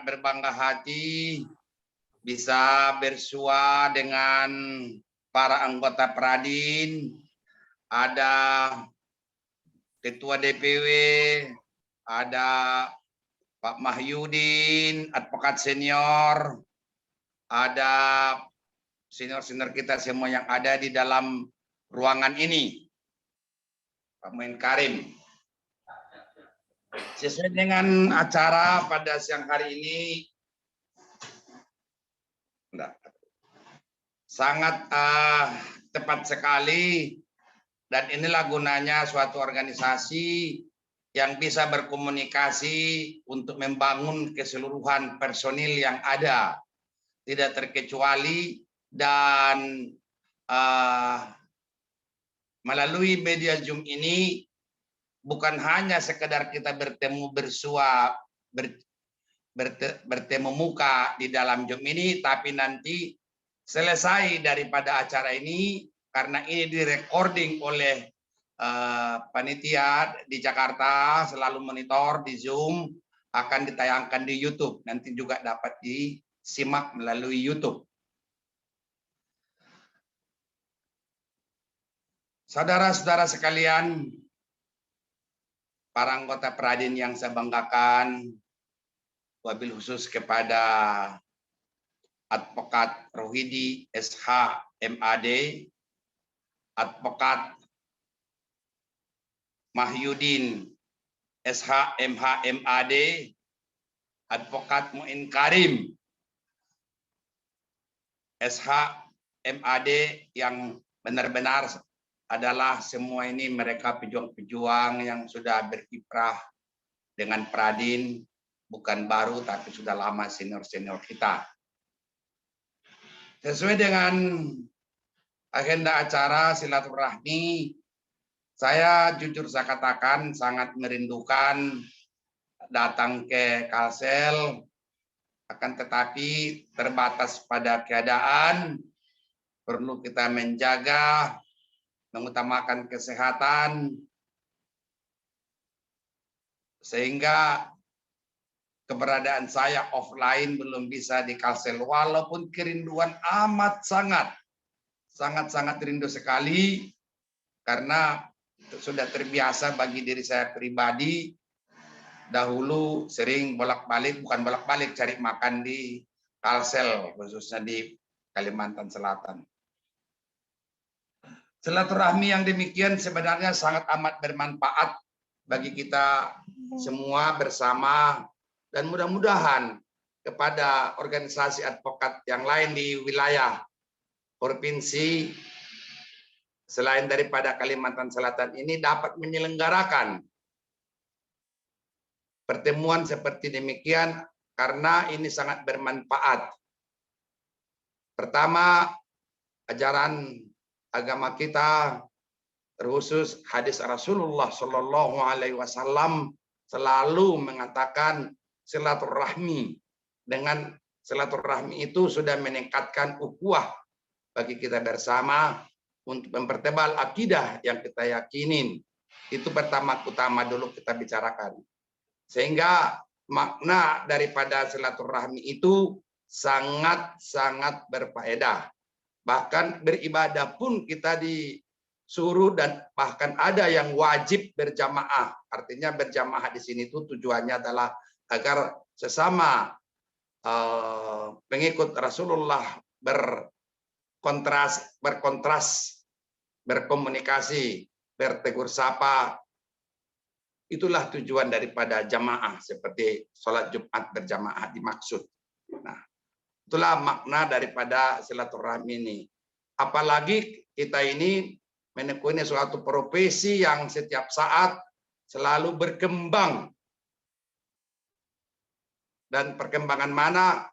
berbangga hati bisa bersua dengan para anggota Pradin, ada Ketua DPW, ada Pak Mahyudin, advokat senior, ada senior-senior kita semua yang ada di dalam ruangan ini. Pak Muin Karim. Sesuai dengan acara pada siang hari ini, sangat tepat sekali, dan inilah gunanya suatu organisasi yang bisa berkomunikasi untuk membangun keseluruhan personil yang ada, tidak terkecuali, dan melalui media Zoom ini bukan hanya sekedar kita bertemu bersua, bertemu muka di dalam Zoom ini, tapi nanti selesai daripada acara ini, karena ini direcording oleh panitia di Jakarta, selalu monitor di Zoom, akan ditayangkan di YouTube, nanti juga dapat disimak melalui YouTube. Saudara-saudara sekalian, para anggota Pradin yang saya banggakan, wabil khusus kepada Advokat Rohidi SH MAD, Advokat Mahyudin SH MH MAD, Advokat Muin Karim SH MAD, yang benar-benar adalah semua ini mereka pejuang-pejuang yang sudah berkiprah dengan Pradin, bukan baru tapi sudah lama senior-senior kita. Sesuai dengan agenda acara silaturahmi, saya jujur saya katakan sangat merindukan datang ke Kalsel, akan tetapi terbatas pada keadaan, perlu kita menjaga, mengutamakan kesehatan, sehingga keberadaan saya offline belum bisa di Kalsel, walaupun kerinduan amat sangat rindu sekali, karena sudah terbiasa bagi diri saya pribadi, dahulu sering bukan bolak-balik cari makan di Kalsel, khususnya di Kalimantan Selatan. Silaturahmi yang demikian sebenarnya sangat amat bermanfaat bagi kita semua bersama, dan mudah-mudahan kepada organisasi advokat yang lain di wilayah provinsi selain daripada Kalimantan Selatan ini dapat menyelenggarakan pertemuan seperti demikian, karena ini sangat bermanfaat. Pertama, ajaran agama kita, terkhusus hadis Rasulullah Shallallahu Alaihi Wasallam selalu mengatakan silaturahmi. Dengan silaturahmi itu sudah meningkatkan ukhuwah bagi kita bersama untuk mempertebal akidah yang kita yakinin. Itu pertama-tama dulu kita bicarakan. Sehingga makna daripada silaturahmi itu sangat berfaedah. Bahkan beribadah pun kita disuruh, dan bahkan ada yang wajib berjamaah. Artinya berjamaah di sini itu tujuannya adalah agar sesama pengikut Rasulullah berkontras, berkomunikasi, bertegur sapa. Itulah tujuan daripada jamaah, seperti sholat Jumat berjamaah dimaksud. Nah, itulah makna daripada silaturahmi ini. Apalagi kita ini menekuni suatu profesi yang setiap saat selalu berkembang. Dan perkembangan mana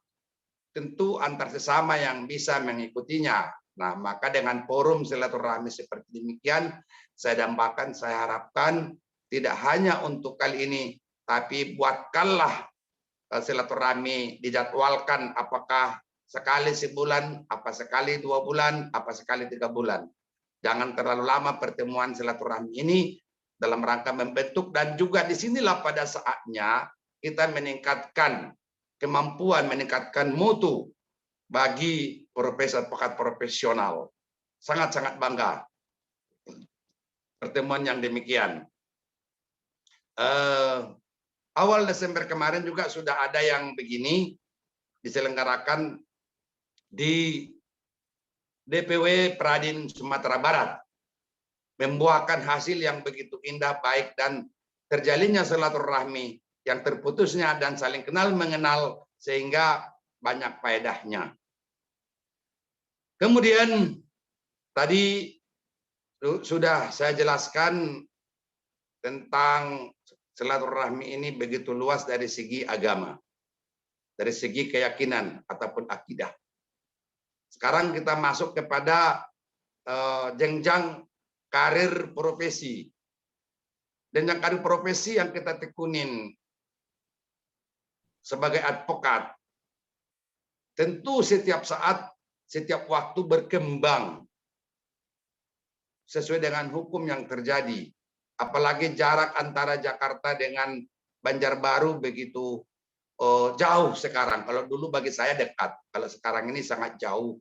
tentu antar sesama yang bisa mengikutinya. Nah, maka dengan forum silaturahmi seperti demikian, saya dambakan, saya harapkan tidak hanya untuk kali ini, tapi buatkanlah silaturahmi, dijadwalkan apakah sekali sebulan, apa sekali 2 bulan, apa sekali 3 bulan. Jangan terlalu lama pertemuan silaturahmi ini dalam rangka membentuk, dan juga disinilah pada saatnya kita meningkatkan kemampuan meningkatkan mutu bagi profesi advokat profesional. Sangat-sangat bangga pertemuan yang demikian. Awal Desember kemarin juga sudah ada yang begini diselenggarakan di DPW Pradin Sumatera Barat, membuahkan hasil yang begitu indah, baik, dan terjalinnya silaturahmi yang terputusnya dan saling kenal mengenal sehingga banyak faedahnya. Kemudian tadi sudah saya jelaskan tentang silaturahmi ini begitu luas dari segi agama, dari segi keyakinan ataupun akidah. Sekarang kita masuk kepada jenjang karir profesi. Dan yang karir profesi yang kita tekunin sebagai advokat, tentu setiap saat, setiap waktu berkembang sesuai dengan hukum yang terjadi. Apalagi jarak antara Jakarta dengan Banjarbaru begitu jauh sekarang. Kalau dulu bagi saya dekat, kalau sekarang ini sangat jauh.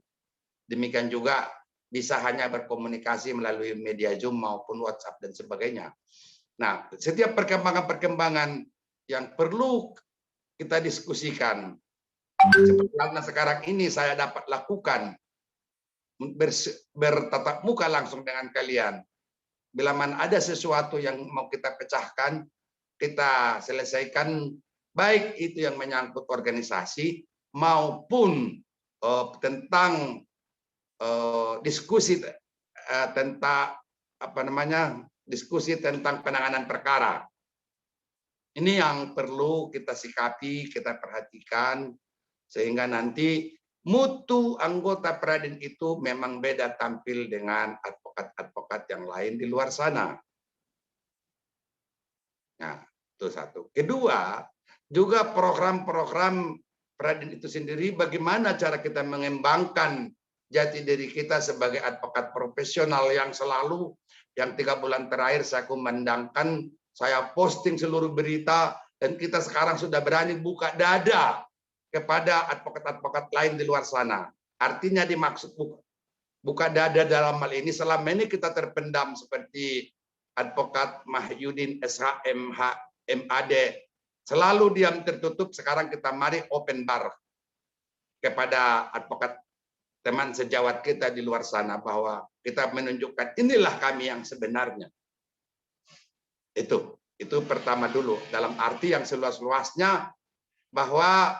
Demikian juga bisa hanya berkomunikasi melalui media Zoom maupun WhatsApp dan sebagainya. Nah, setiap perkembangan-perkembangan yang perlu kita diskusikan, seperti halnya sekarang ini saya dapat lakukan, bertatap muka langsung dengan kalian. Bila mana ada sesuatu yang mau kita pecahkan, kita selesaikan, baik itu yang menyangkut organisasi maupun tentang diskusi tentang diskusi tentang penanganan perkara. Ini yang perlu kita sikapi, kita perhatikan sehingga nanti mutu anggota Pradin itu memang beda tampil dengan advokat-advokat yang lain di luar sana. Nah, itu satu. Kedua, juga program-program Pradin itu sendiri, bagaimana cara kita mengembangkan jati diri kita sebagai advokat profesional yang selalu, yang 3 bulan terakhir saya kumandangkan, saya posting seluruh berita, dan kita sekarang sudah berani buka dada kepada advokat-advokat lain di luar sana. Artinya dimaksud buka dada dalam hal ini, selama ini kita terpendam seperti advokat Mahyudin SHMH MAD, selalu diam tertutup. Sekarang kita mari open bar kepada advokat teman sejawat kita di luar sana, bahwa kita menunjukkan inilah kami yang sebenarnya. Itu pertama dulu, dalam arti yang seluas-luasnya, bahwa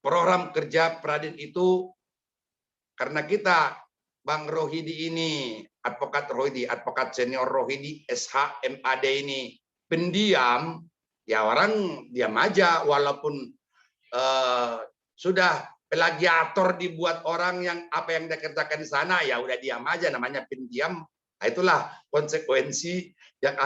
program kerja Pradin itu, karena kita, Bang Rohidi ini, advokat Rohidi, advokat senior Rohidi SHMAD ini, pendiam, ya orang diam aja, walaupun sudah plagiator dibuat orang yang apa yang dikerjakan di sana, ya udah diam aja, namanya pendiam. Nah, itulah konsekuensi yang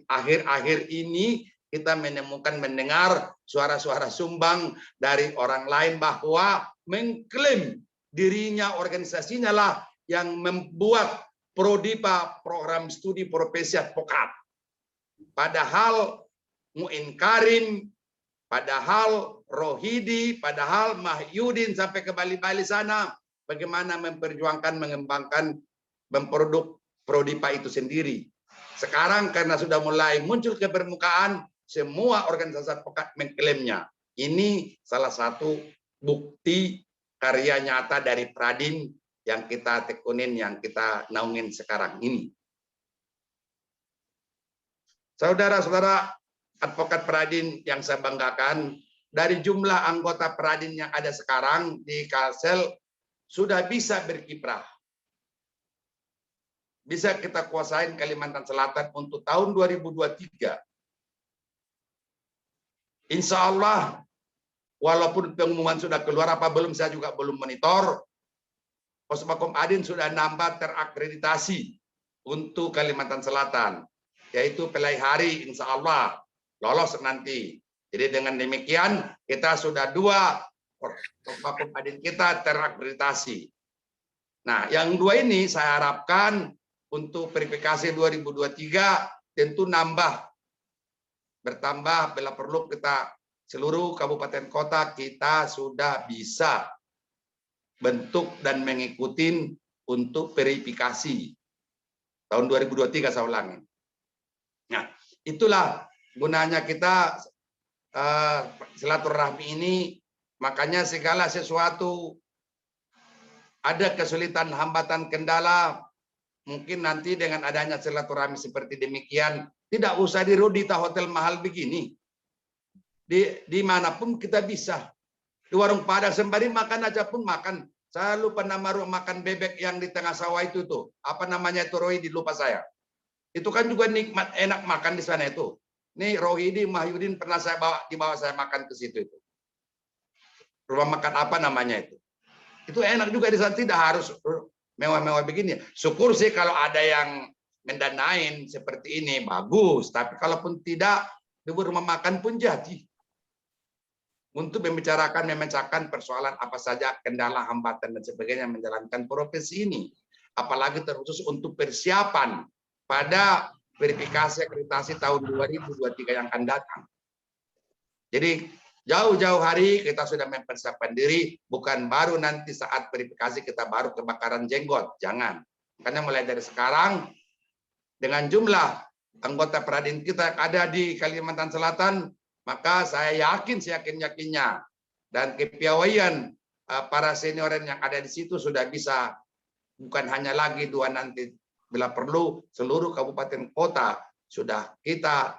akhir-akhir ini kita mendengar suara-suara sumbang dari orang lain bahwa mengklaim dirinya, organisasinya lah yang membuat Prodipa, program studi profesi advokat. Padahal Muin Karim, padahal Rohidi, padahal Mahyudin sampai ke Bali-Bali sana, bagaimana memperjuangkan, mengembangkan, memproduk Prodipa itu sendiri. Sekarang karena sudah mulai muncul ke permukaan, semua organisasi advokat mengklaimnya. Ini salah satu bukti karya nyata dari Pradin yang kita tekunin, yang kita naungin sekarang ini. Saudara-saudara advokat Pradin yang saya banggakan, dari jumlah anggota Pradin yang ada sekarang di Kalsel sudah bisa berkiprah. Bisa kita kuasain Kalimantan Selatan untuk tahun 2023. Insya Allah, walaupun pengumuman sudah keluar apa belum, saya juga belum monitor. Posmakom Adin sudah nambah terakreditasi untuk Kalimantan Selatan, yaitu Pelai Hari, insya Allah lolos nanti. Jadi dengan demikian kita sudah 2 Posmakom Adin kita terakreditasi. Nah, yang 2 ini saya harapkan untuk verifikasi 2023 tentu bertambah bila perlu kita seluruh kabupaten kota kita sudah bisa bentuk dan mengikuti untuk verifikasi tahun 2023 saya ulangi. Nah, itulah gunanya kita silaturahmi ini. Makanya segala sesuatu ada kesulitan, hambatan, kendala, mungkin nanti dengan adanya silaturahmi seperti demikian, tidak usah di hotel mahal begini. Dimanapun kita bisa. Di warung Padang sembari makan aja pun makan. Saya lupa nama rumah makan bebek yang di tengah sawah itu tuh. Apa namanya itu, Rohidi, lupa saya. Itu kan juga nikmat, enak makan di sana itu. Nih Rohidi, Mahyudin pernah saya dibawa saya makan ke situ itu. Rumah makan apa namanya itu? Itu enak juga di sana, tidak harus mewah-mewah begini. Syukur sih kalau ada yang mendanain seperti ini, bagus. Tapi kalaupun tidak, di rumah makan pun jadi. Untuk memecahkan persoalan apa saja, kendala, hambatan, dan sebagainya menjalankan profesi ini. Apalagi terkhusus untuk persiapan pada verifikasi akreditasi tahun 2023 yang akan datang. Jadi jauh-jauh hari kita sudah mempersiapkan diri, bukan baru nanti saat verifikasi kita baru kebakaran jenggot. Jangan. Karena mulai dari sekarang, dengan jumlah anggota Peradin kita yang ada di Kalimantan Selatan, maka saya yakin seyakin-yakinnya dan kepiawaian para senioren yang ada di situ sudah bisa, bukan hanya lagi 2 nanti, bila perlu seluruh kabupaten kota sudah kita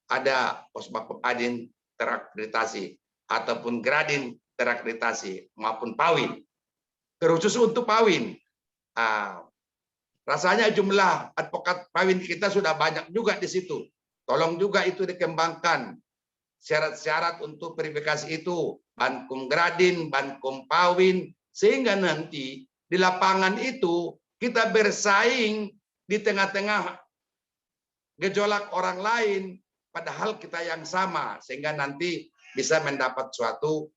ada Posbab Peradin terakreditasi ataupun Gradin terakreditasi maupun Pawin. Terkhusus untuk Pawin, rasanya jumlah advokat Pawin kita sudah banyak juga di situ. Tolong juga itu dikembangkan. Syarat-syarat untuk verifikasi itu, Bankum Gradin, Bankum Pawin, sehingga nanti di lapangan itu kita bersaing di tengah-tengah gejolak orang lain, padahal kita yang sama, sehingga nanti bisa mendapat suatu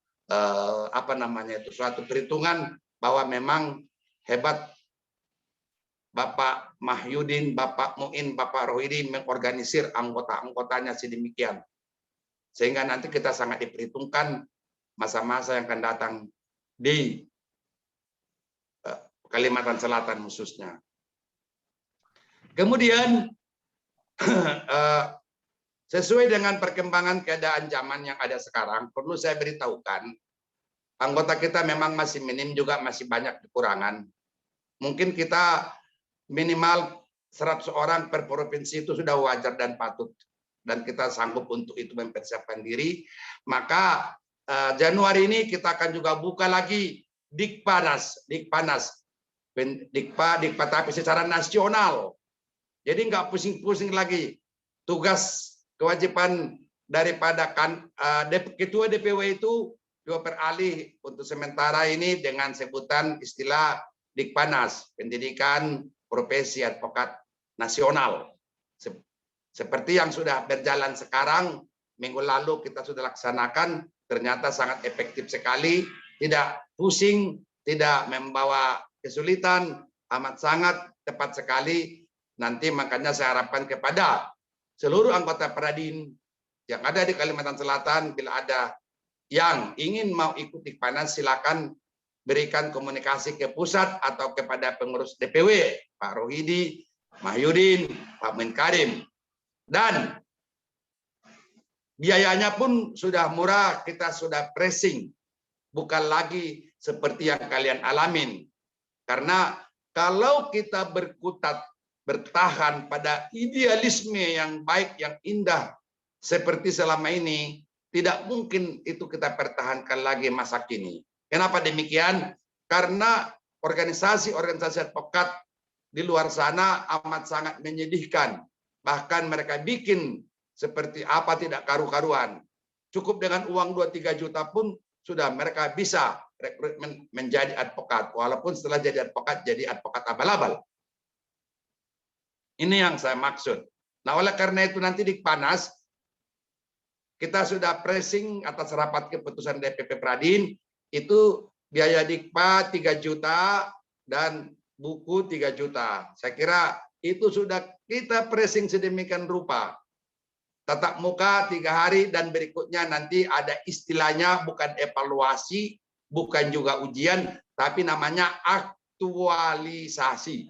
suatu perhitungan bahwa memang hebat Bapak Mahyudin, Bapak Muin, Bapak Rohidi mengorganisir anggota-anggotanya sedemikian. Sehingga nanti kita sangat diperhitungkan masa-masa yang akan datang di Kalimantan Selatan khususnya. Kemudian, sesuai dengan perkembangan keadaan zaman yang ada sekarang, perlu saya beritahukan, anggota kita memang masih minim juga, masih banyak kekurangan. Mungkin kita minimal 100 orang per provinsi itu sudah wajar dan patut. Dan kita sanggup untuk itu mempersiapkan diri, maka Januari ini kita akan juga buka lagi Dikpanas tapi secara nasional. Jadi nggak pusing-pusing lagi. Tugas kewajiban daripada ketua DPW itu juga beralih untuk sementara ini dengan sebutan istilah Dikpanas, pendidikan profesi advokat nasional. Seperti yang sudah berjalan sekarang, minggu lalu kita sudah laksanakan, ternyata sangat efektif sekali, tidak pusing, tidak membawa kesulitan, amat sangat tepat sekali. Nanti makanya saya harapkan kepada seluruh anggota Peradin yang ada di Kalimantan Selatan, bila ada yang ingin mau ikut Dikpanas, silakan berikan komunikasi ke pusat atau kepada pengurus DPW, Pak Rohidi, Mahyudin, Pak Menkarim. Dan biayanya pun sudah murah, kita sudah pressing. Bukan lagi seperti yang kalian alamin. Karena kalau kita bertahan pada idealisme yang baik, yang indah, seperti selama ini, tidak mungkin itu kita pertahankan lagi masa kini. Kenapa demikian? Karena organisasi-organisasi advokat di luar sana amat sangat menyedihkan. Bahkan mereka bikin seperti apa tidak karu-karuan. Cukup dengan uang 2-3 juta pun sudah mereka bisa rekrutmen menjadi advokat. Walaupun setelah jadi advokat abal-abal. Ini yang saya maksud. Nah, oleh karena itu nanti Dikpanas, kita sudah pressing atas rapat keputusan DPP Peradin, itu biaya Dikpa 3 juta dan buku 3 juta. Saya kira itu sudah kita pressing sedemikian rupa. tatap muka 3 hari dan berikutnya nanti ada istilahnya, bukan evaluasi, bukan juga ujian, tapi namanya aktualisasi.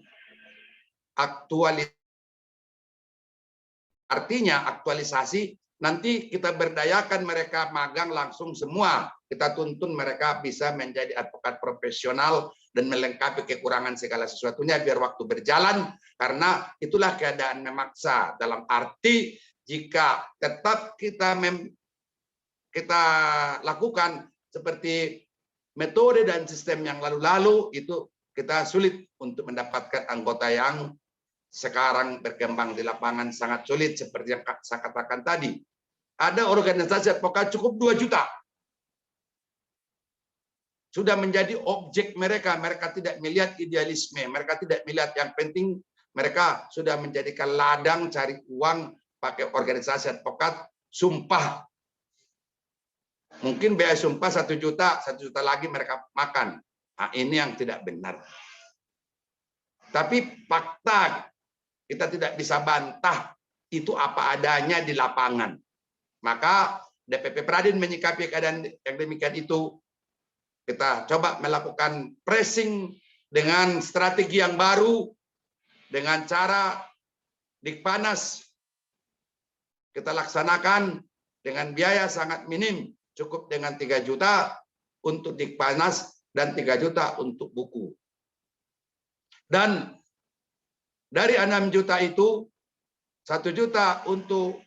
Artinya aktualisasi, nanti kita berdayakan mereka magang langsung semua. Kita tuntun mereka bisa menjadi advokat profesional dan melengkapi kekurangan segala sesuatunya biar waktu berjalan, karena itulah keadaan memaksa. Dalam arti jika tetap kita lakukan seperti metode dan sistem yang lalu-lalu, itu kita sulit untuk mendapatkan anggota yang sekarang berkembang di lapangan, sangat sulit. Seperti yang saya katakan tadi, ada organisasi advokat cukup 2 juta. Sudah menjadi objek mereka. Mereka tidak melihat idealisme, mereka tidak melihat yang penting. Mereka sudah menjadikan ladang cari uang pakai organisasi advokat. Sumpah, mungkin biaya sumpah 1 juta, 1 juta lagi mereka makan. Nah, ini yang tidak benar. Tapi fakta kita tidak bisa bantah, itu apa adanya di lapangan. Maka DPP Pradin menyikapi keadaan yang demikian itu. Kita coba melakukan pressing dengan strategi yang baru, dengan cara Dikpanas kita laksanakan dengan biaya sangat minim, cukup dengan 3 juta untuk Dikpanas dan 3 juta untuk buku. Dan dari 6 juta itu 1 juta untuk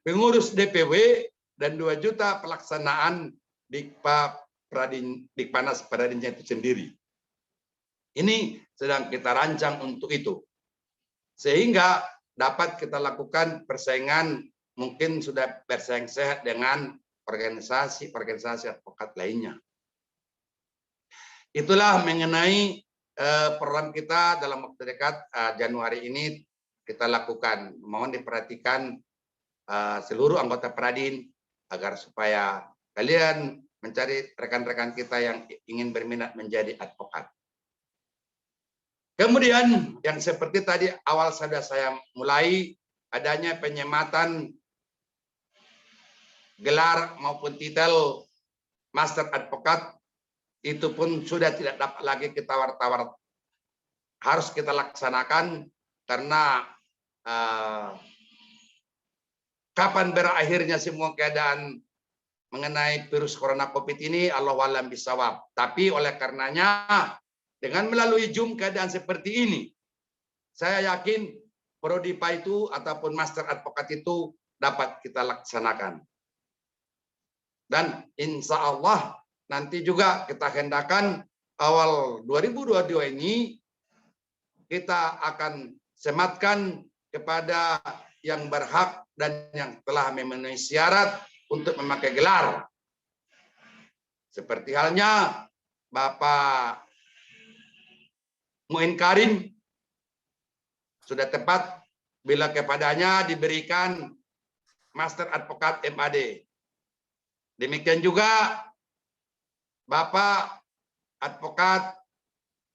pengurus DPW dan 2 juta pelaksanaan Dikpanas Pradinnya itu sendiri. Ini sedang kita rancang untuk itu. Sehingga dapat kita lakukan persaingan, mungkin sudah bersaing sehat dengan organisasi advokat lainnya. Itulah mengenai program kita dalam waktu dekat, Januari ini kita lakukan. Mohon diperhatikan seluruh anggota Pradin agar supaya kalian mencari rekan-rekan kita yang ingin berminat menjadi advokat. Kemudian yang seperti tadi awal sudah saya mulai, adanya penyematan gelar maupun titel Master Advokat, itu pun sudah tidak dapat lagi kita tawar-tawar, harus kita laksanakan karena kapan berakhirnya semua keadaan mengenai virus corona COVID ini, Allahu a'lam bishawab. Tapi oleh karenanya dengan melalui Zoom keadaan seperti ini, saya yakin Prodipa itu ataupun Master Advokat itu dapat kita laksanakan. Dan insya Allah nanti juga kita hendakan awal 2022 ini kita akan sematkan kepada yang berhak dan yang telah memenuhi syarat untuk memakai gelar. Seperti halnya Bapak Muin Karim, sudah tepat bila kepadanya diberikan Master Advokat MAD. Demikian juga Bapak Advokat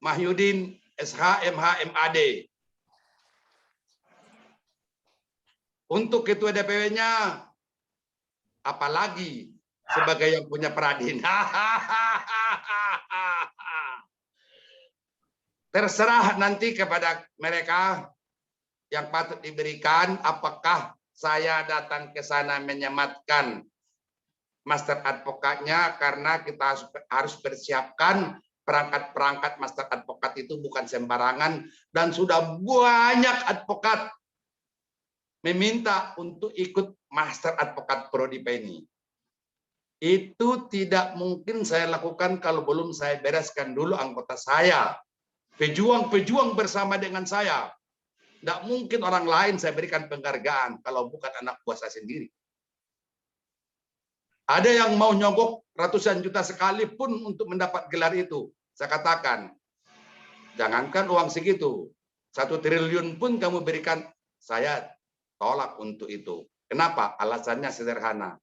Mahyudin SH MH MAD. Untuk ketua DPW-nya, apalagi sebagai yang punya Pradin. Terserah nanti kepada mereka yang patut diberikan, apakah saya datang ke sana menyematkan Master Advokatnya, karena kita harus persiapkan perangkat-perangkat Master Advokat itu bukan sembarangan, dan sudah banyak advokat meminta untuk ikut Master Advokat Prodipa ini. Itu tidak mungkin saya lakukan kalau belum saya bereskan dulu anggota saya. Pejuang-pejuang bersama dengan saya. Tidak mungkin orang lain saya berikan penghargaan kalau bukan anak buah saya sendiri. Ada yang mau nyogok ratusan juta sekalipun untuk mendapat gelar itu. Saya katakan, jangankan uang segitu, 1 triliun pun kamu berikan, saya tolak untuk itu. Kenapa? Alasannya sederhana.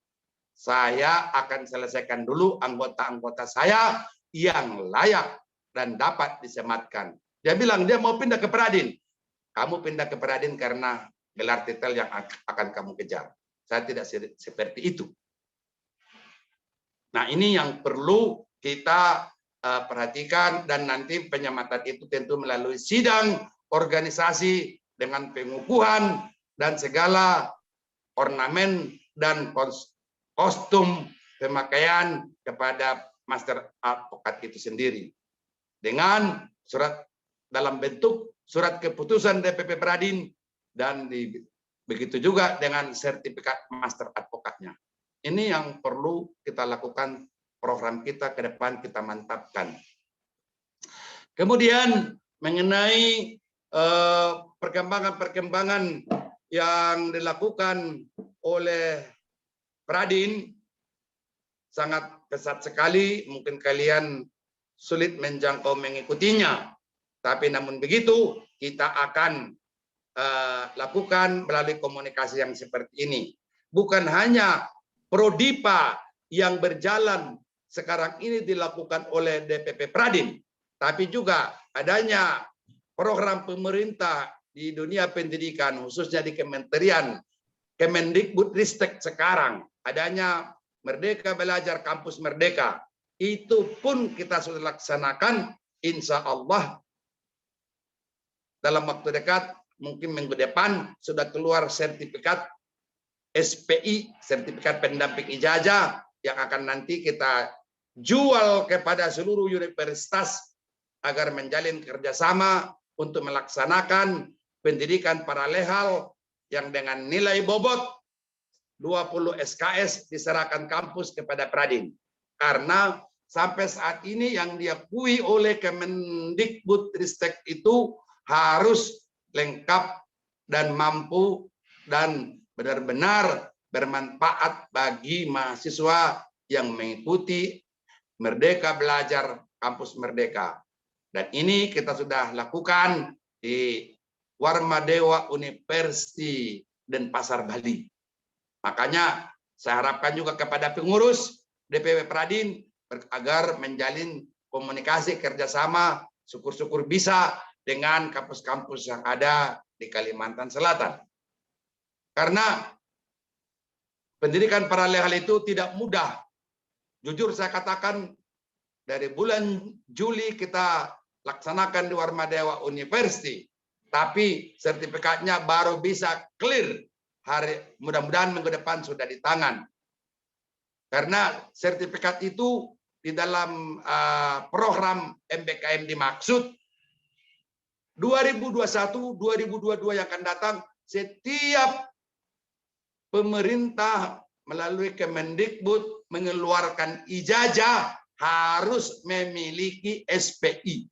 Saya akan selesaikan dulu anggota-anggota saya yang layak dan dapat disematkan. Dia bilang dia mau pindah ke Pradin. Kamu pindah ke Pradin karena gelar titel yang akan kamu kejar. Saya tidak seperti itu. Nah, ini yang perlu kita perhatikan, dan nanti penyematan itu tentu melalui sidang organisasi dengan pengukuhan dan segala ornamen dan kostum pemakaian kepada master advokat itu sendiri. Dengan surat dalam bentuk surat keputusan DPP Pradin, dan begitu juga dengan sertifikat master advokatnya. Ini yang perlu kita lakukan, program kita ke depan kita mantapkan. Kemudian mengenai perkembangan-perkembangan yang dilakukan oleh Pradin, sangat pesat sekali, mungkin kalian sulit menjangkau mengikutinya. Tapi namun begitu, kita akan lakukan melalui komunikasi yang seperti ini. Bukan hanya Prodipa yang berjalan sekarang ini dilakukan oleh DPP Pradin, tapi juga adanya program pemerintah di dunia pendidikan, khususnya di Kementerian Kemendikbudristek sekarang, adanya Merdeka Belajar Kampus Merdeka. Itu pun kita sudah laksanakan, insya Allah dalam waktu dekat, mungkin minggu depan sudah keluar sertifikat SPI, sertifikat pendamping ijazah, yang akan nanti kita jual kepada seluruh universitas agar menjalin kerjasama untuk melaksanakan pendidikan paralel yang dengan nilai bobot 20 SKS diserahkan kampus kepada Pradin. Karena sampai saat ini yang diakui oleh Kemendikbudristek itu harus lengkap dan mampu dan benar-benar bermanfaat bagi mahasiswa yang mengikuti Merdeka Belajar Kampus Merdeka. Dan ini kita sudah lakukan di Warmadewa University Denpasar, Bali. Makanya saya harapkan juga kepada pengurus DPP Pradin agar menjalin komunikasi kerjasama, syukur-syukur bisa dengan kampus-kampus yang ada di Kalimantan Selatan. Karena pendidikan paralel itu tidak mudah. Jujur saya katakan, dari bulan Juli kita laksanakan di Warmadewa University, tapi sertifikatnya baru bisa clear mudah-mudahan minggu depan sudah di tangan. Karena sertifikat itu di dalam program MBKM dimaksud 2021-2022 yang akan datang, setiap pemerintah melalui Kemendikbud mengeluarkan ijazah harus memiliki SPI.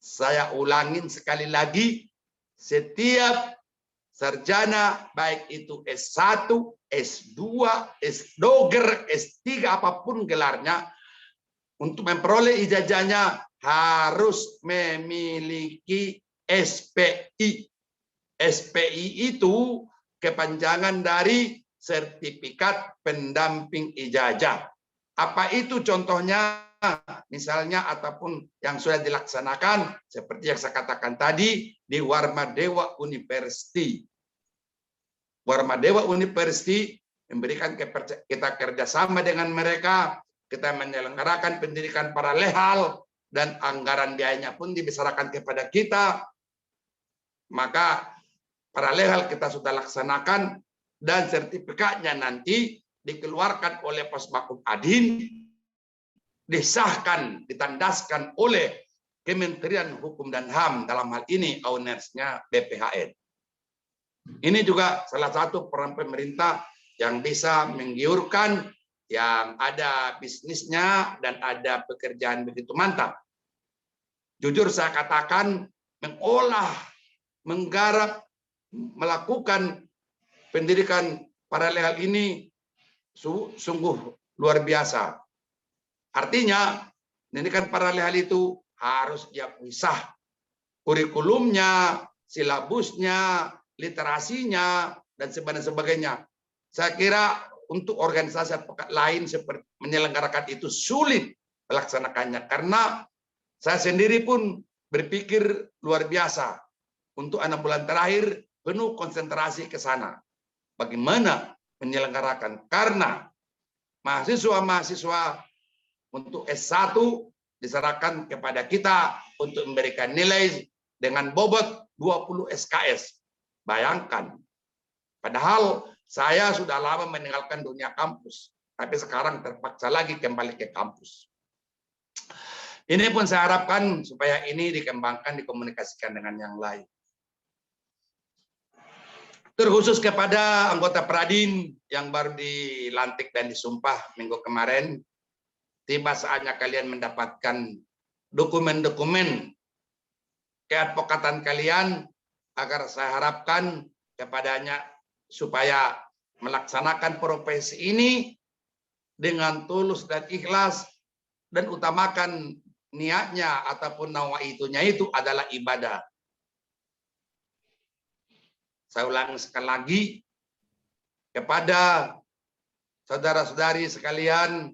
Saya ulangin sekali lagi, setiap sarjana baik itu S1, S2, S-Dogger, S3 apapun gelarnya, untuk memperoleh ijazahnya harus memiliki SPI. SPI itu kepanjangan dari sertifikat pendamping ijazah. Apa itu contohnya? Misalnya ataupun yang sudah dilaksanakan seperti yang saya katakan tadi di Warmadewa University. Warmadewa University memberikan kita kerjasama dengan mereka, kita menyelenggarakan pendidikan paralel dan anggaran biayanya pun dibesarkan kepada kita. Maka paralel kita sudah laksanakan dan sertifikatnya nanti dikeluarkan oleh Posmakum Adin, disahkan, ditandaskan oleh Kementerian Hukum dan HAM, dalam hal ini ownersnya BPHN. Ini juga salah satu peran pemerintah yang bisa menggiurkan yang ada bisnisnya dan ada pekerjaan begitu mantap. Jujur saya katakan, mengolah, menggarap, melakukan pendidikan paralel ini sungguh luar biasa. Artinya, pendidikan paralel itu harus dipisah. Kurikulumnya, silabusnya, literasinya, dan sebagainya. Saya kira untuk organisasi advokat lain seperti menyelenggarakan itu sulit melaksanakannya. Karena saya sendiri pun berpikir luar biasa. Untuk 6 bulan terakhir, penuh konsentrasi ke sana. Bagaimana menyelenggarakan? Karena mahasiswa-mahasiswa untuk S1 diserahkan kepada kita untuk memberikan nilai dengan bobot 20 SKS. Bayangkan. Padahal saya sudah lama meninggalkan dunia kampus. Tapi sekarang terpaksa lagi kembali ke kampus. Ini pun saya harapkan supaya ini dikembangkan, dikomunikasikan dengan yang lain. Terkhusus kepada anggota Pradin yang baru dilantik dan disumpah minggu kemarin, tiba saatnya kalian mendapatkan dokumen-dokumen keadvokatan kalian, agar saya harapkan kepadanya supaya melaksanakan profesi ini dengan tulus dan ikhlas, dan utamakan niatnya ataupun nawaitunya itu adalah ibadah. Saya ulangi sekali lagi kepada saudara-saudari sekalian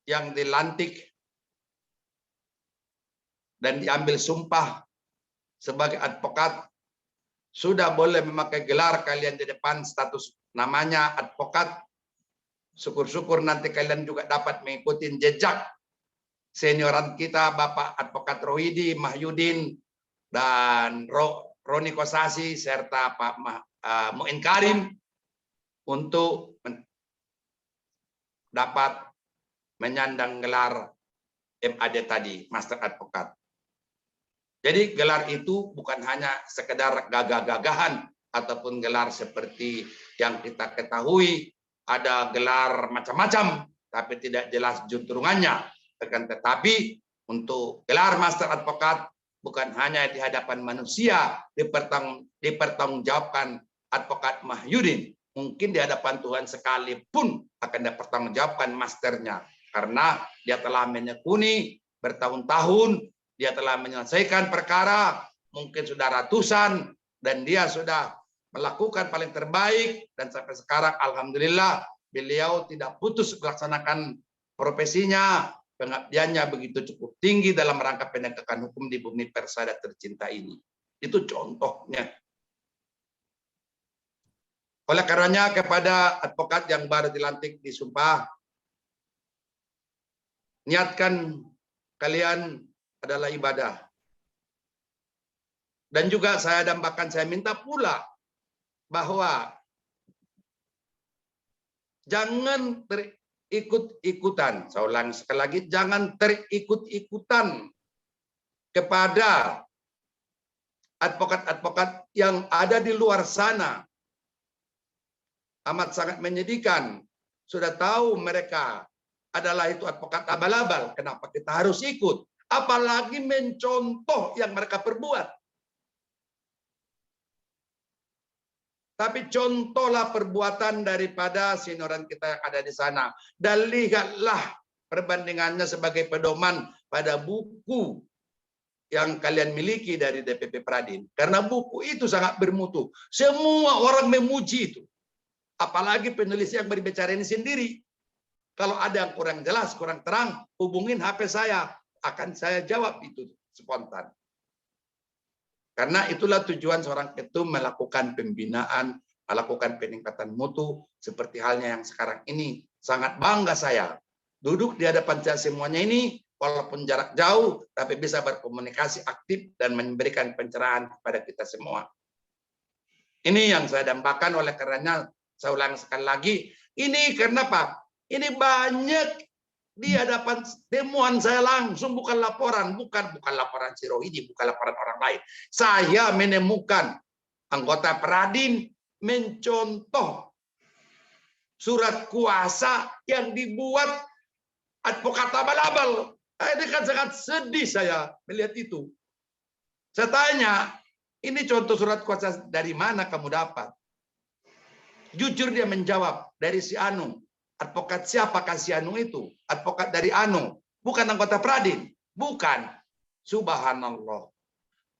yang dilantik dan diambil sumpah sebagai advokat, sudah boleh memakai gelar kalian di depan, status namanya advokat. Syukur-syukur nanti kalian juga dapat mengikuti jejak senioran kita, Bapak Advokat Rohidi Mahyudin dan Roni Kosasi serta Pak Muin Karim untuk dapat menyandang gelar MAD tadi, Master Advokat. Jadi gelar itu bukan hanya sekedar gagah-gagahan ataupun gelar seperti yang kita ketahui, ada gelar macam-macam tapi tidak jelas juntrungannya. Tetapi untuk gelar Master Advokat bukan hanya di hadapan manusia dipertanggungjawabkan Advokat Mahyudin, mungkin di hadapan Tuhan sekalipun akan dipertanggungjawabkan masternya, karena dia telah menekuni bertahun-tahun, dia telah menyelesaikan perkara mungkin sudah ratusan, dan dia sudah melakukan paling terbaik, dan sampai sekarang alhamdulillah beliau tidak putus melaksanakan profesinya. Pengabdiannya begitu cukup tinggi dalam rangka penegakan hukum di bumi persada tercinta ini. Itu contohnya. Oleh karenanya kepada advokat yang baru dilantik disumpah, niatkan kalian adalah ibadah. Dan juga saya dambakan, saya minta pula bahwa jangan terikut-ikutan. Saya ulang sekali lagi, jangan terikut-ikutan kepada advokat-advokat yang ada di luar sana. Amat sangat menyedihkan. Sudah tahu mereka adalah itu advokat abal-abal. Kenapa kita harus ikut? Apalagi mencontoh yang mereka perbuat. Tapi contohlah perbuatan daripada senioran kita yang ada di sana. Dan lihatlah perbandingannya sebagai pedoman pada buku yang kalian miliki dari DPP Pradin. Karena buku itu sangat bermutu. Semua orang memuji itu. Apalagi penulis yang berbicara ini sendiri. Kalau ada yang kurang jelas, kurang terang, hubungin HP saya. Akan saya jawab itu spontan. Karena itulah tujuan seorang ketum melakukan pembinaan, melakukan peningkatan mutu, seperti halnya yang sekarang ini. Sangat bangga saya duduk di hadapan saya semuanya ini, walaupun jarak jauh, tapi bisa berkomunikasi aktif dan memberikan pencerahan kepada kita semua. Ini yang saya dambakan, oleh karenanya saya ulang sekali lagi, ini kenapa? Ini banyak di hadapan temuan saya langsung, bukan laporan, bukan laporan si Rohidi, bukan laporan orang lain. Saya menemukan anggota Pradin mencontoh surat kuasa yang dibuat advokat abal-abal. Ini kan sangat sedih saya melihat itu. Saya tanya, ini contoh surat kuasa dari mana kamu dapat? Jujur dia menjawab, dari si Anu. Advokat siapakah si Anu itu? Advokat dari Anu. Bukan anggota Pradin. Bukan. Subhanallah.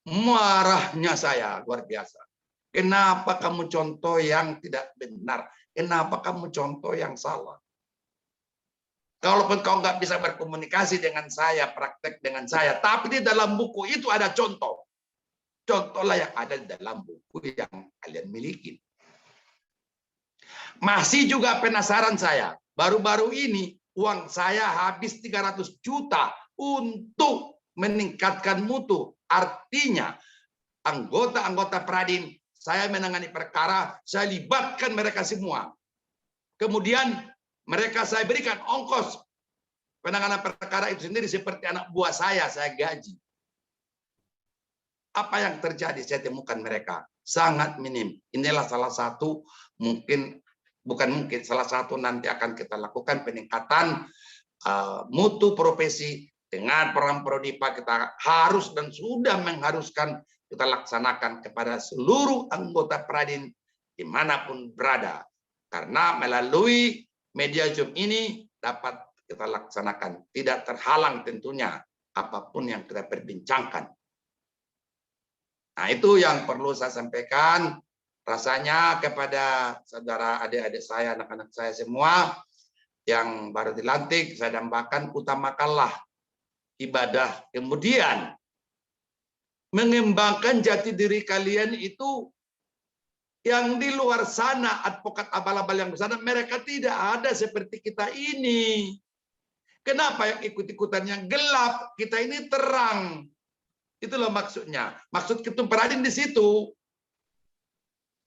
Marahnya saya luar biasa. Kenapa kamu contoh yang tidak benar? Kenapa kamu contoh yang salah? Kalaupun kau nggak bisa berkomunikasi dengan saya, praktek dengan saya, tapi di dalam buku itu ada contoh. Contohlah yang ada di dalam buku yang kalian miliki. Masih juga penasaran saya. Baru-baru ini uang saya habis 300 juta untuk meningkatkan mutu. Artinya anggota-anggota Pradin, saya menangani perkara, saya libatkan mereka semua. Kemudian mereka saya berikan ongkos penanganan perkara itu sendiri seperti anak buah saya gaji. Apa yang terjadi? Saya temukan mereka sangat minim. Inilah salah satu salah satu nanti akan kita lakukan peningkatan mutu profesi dengan program Prodipa. Kita harus dan sudah mengharuskan kita laksanakan kepada seluruh anggota Pradin dimanapun berada. Karena melalui media Zoom ini dapat kita laksanakan. Tidak terhalang tentunya apapun yang kita perbincangkan. Nah, itu yang perlu saya sampaikan. Rasanya kepada saudara adik-adik saya, anak-anak saya semua yang baru dilantik, saya dambakan utamakanlah ibadah. Kemudian mengembangkan jati diri kalian itu yang di luar sana, advokat abal-abal yang di sana, mereka tidak ada seperti kita ini. Kenapa yang ikut-ikutan yang gelap, kita ini terang. Itulah maksudnya. Maksud Ketum Pradin di situ.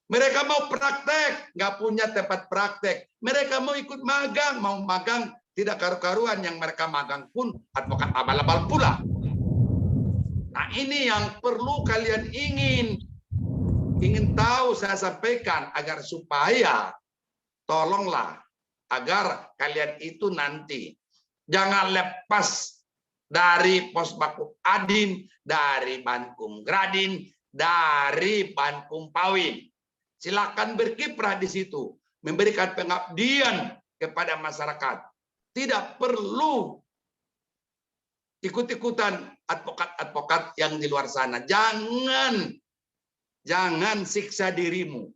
Mereka mau praktek, nggak punya tempat praktek. Mereka mau ikut magang, mau magang tidak karu-karuan. Yang mereka magang pun advokat abal-abal pula. Nah, ini yang perlu kalian ingin tahu, saya sampaikan agar supaya tolonglah agar kalian itu nanti jangan lepas dari Posbakum Adin, dari Bankum Gradin, dari Bankum Pawin. Silakan berkiprah di situ, memberikan pengabdian kepada masyarakat. Tidak perlu ikut-ikutan advokat-advokat yang di luar sana. Jangan siksa dirimu,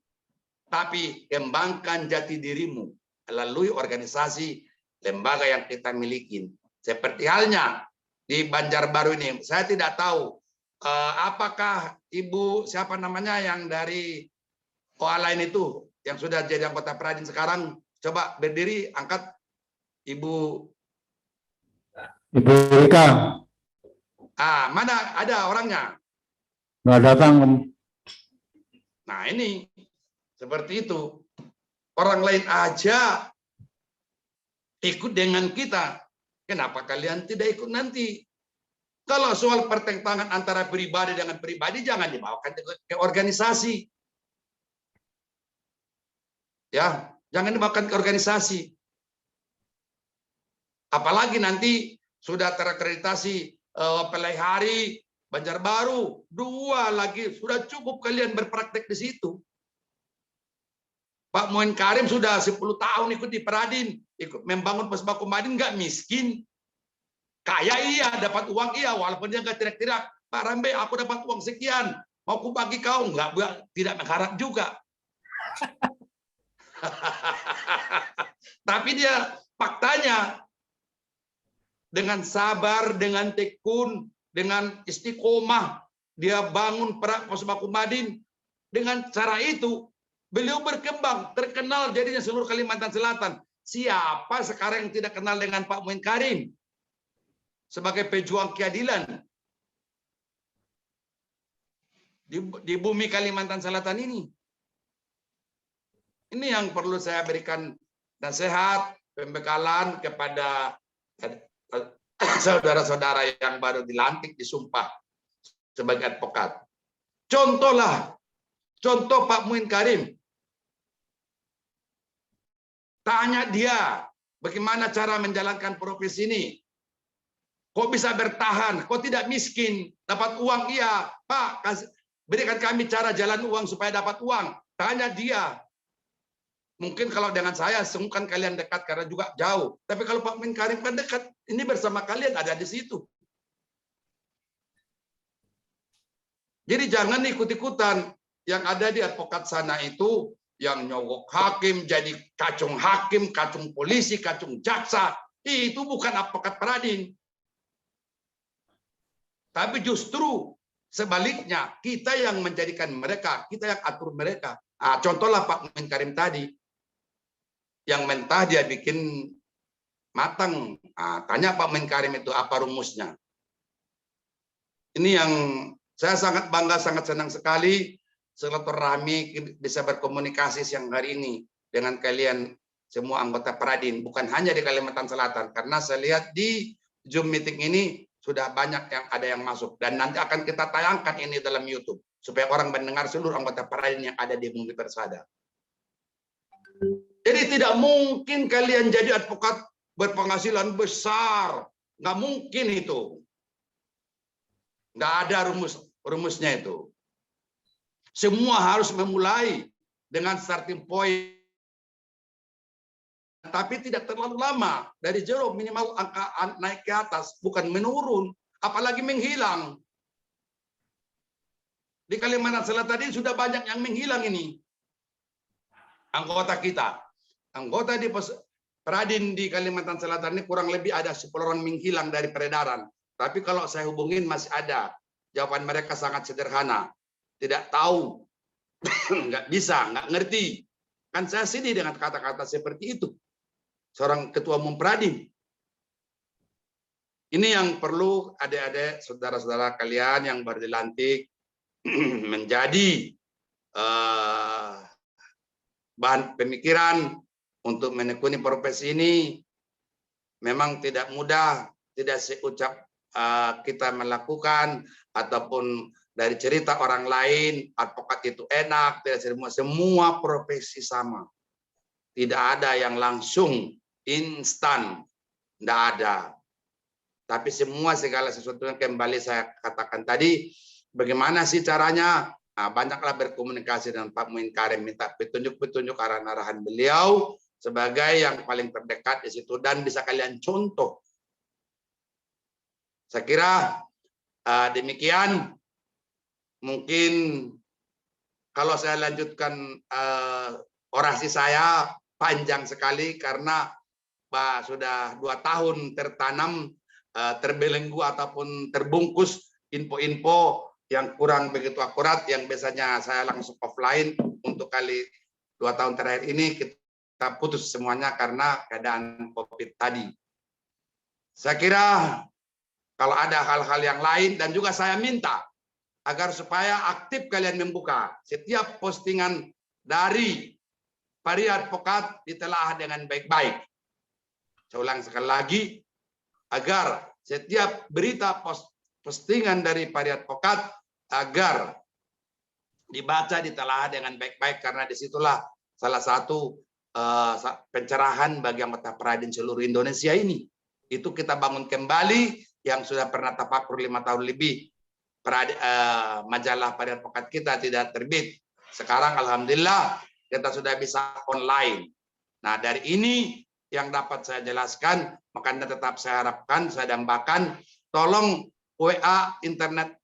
tapi kembangkan jati dirimu melalui organisasi lembaga yang kita miliki. Seperti halnya di Banjarbaru ini, saya tidak tahu apakah Ibu siapa namanya yang dari OA lain itu yang sudah jadi anggota Pradin sekarang, coba berdiri, angkat Ibu Rika. Mana ada orangnya? Nggak datang. Nah, ini seperti itu. Orang lain aja ikut dengan kita. Kenapa kalian tidak ikut nanti? Kalau soal pertentangan antara pribadi dengan pribadi, jangan dibawakan ke organisasi. Ya, jangan dibawakan ke organisasi. Apalagi nanti sudah terakreditasi Pelai Banjarbaru, 2 lagi, sudah cukup kalian berpraktek di situ. Pak Muin Karim sudah 10 tahun ikut di Pradin, ikut membangun Posbakum Adin, nggak miskin. Kaya iya, dapat uang iya, walaupun dia nggak teriak-teriak, Pak Rambe, aku dapat uang sekian, mau ku bagi kau, tidak mengharap juga. Tapi dia faktanya dengan sabar, dengan tekun, dengan istiqomah, dia bangun Posbakum Adin. Dengan cara itu, beliau berkembang, terkenal jadinya seluruh Kalimantan Selatan. Siapa sekarang yang tidak kenal dengan Pak Muin Karim sebagai pejuang keadilan di bumi Kalimantan Selatan ini? Ini yang perlu saya berikan nasihat, pembekalan kepada saudara-saudara yang baru dilantik, disumpah sebagai advokat. Contoh Pak Muin Karim. Tanya dia, bagaimana cara menjalankan profesi ini? Kok bisa bertahan? Kok tidak miskin? Dapat uang? Iya. Pak, berikan kami cara jalan uang supaya dapat uang. Tanya dia. Mungkin kalau dengan saya, sungkan kalian dekat karena juga jauh. Tapi kalau Pak Muin Karim kan dekat, ini bersama kalian, ada di situ. Jadi jangan ikut-ikutan. Yang ada di advokat sana itu, yang nyogok hakim, jadi kacung hakim, kacung polisi, kacung jaksa. Itu bukan advokat Pradin. Tapi justru Sebaliknya, kita yang menjadikan mereka, kita yang atur mereka. Contohlah Pak Menkarim tadi, yang mentah dia bikin matang. Tanya Pak Menkarim itu apa rumusnya. Ini yang saya sangat bangga, sangat senang sekali silaturahmi bisa berkomunikasi siang hari ini dengan kalian semua anggota Peradin, bukan hanya di Kalimantan Selatan, karena saya lihat di Zoom meeting ini sudah banyak yang ada yang masuk, dan nanti akan kita tayangkan ini dalam YouTube supaya orang mendengar seluruh anggota Peradin yang ada di Bumi Persada. Jadi tidak mungkin kalian jadi advokat berpenghasilan besar, nggak mungkin itu. Nggak ada rumusnya itu. Semua harus memulai dengan starting point. Tapi tidak terlalu lama. Dari zero minimal angka naik ke atas. Bukan menurun. Apalagi menghilang. Di Kalimantan Selatan ini sudah banyak yang menghilang ini. Anggota kita. Anggota di Peradin di Kalimantan Selatan ini kurang lebih ada 10 orang menghilang dari peredaran. Tapi kalau saya hubungin masih ada. Jawaban mereka sangat sederhana. Tidak tahu, nggak bisa, nggak ngerti. Kan saya sedih dengan kata-kata seperti itu. Seorang ketua umum Peradin. Ini yang perlu adik-adik, saudara-saudara kalian yang baru dilantik menjadi bahan pemikiran untuk menekuni profesi ini. Memang tidak mudah, tidak seucap kita melakukan ataupun dari cerita orang lain, advokat itu enak, tidak semua profesi sama. Tidak ada yang langsung instan, tidak ada. Tapi semua segala sesuatunya kembali saya katakan tadi, bagaimana sih caranya? Banyaklah berkomunikasi dengan Pak Menkarim, minta petunjuk-petunjuk arahan-arahan beliau sebagai yang paling terdekat di situ dan bisa kalian contoh. Saya kira demikian. Mungkin kalau saya lanjutkan orasi saya panjang sekali karena sudah 2 tahun tertanam, terbelenggu ataupun terbungkus info-info yang kurang begitu akurat, yang biasanya saya langsung offline. Untuk kali 2 tahun terakhir ini kita putus semuanya karena keadaan COVID tadi. Saya kira kalau ada hal-hal yang lain, dan juga saya minta agar supaya aktif kalian membuka setiap postingan dari Pari Advokat ditelaah dengan baik-baik. Saya ulang sekali lagi, agar setiap berita postingan dari Pari Advokat agar dibaca, ditelaah dengan baik-baik, karena disitulah salah satu pencerahan bagi anggota Peradin seluruh Indonesia ini. Itu kita bangun kembali yang sudah pernah tafakur 5 tahun lebih. Majalah Pari Advokat kita tidak terbit. Sekarang alhamdulillah kita sudah bisa online. Nah, dari ini yang dapat saya jelaskan, makanya tetap saya harapkan, saya dambakan, tolong WA, internet,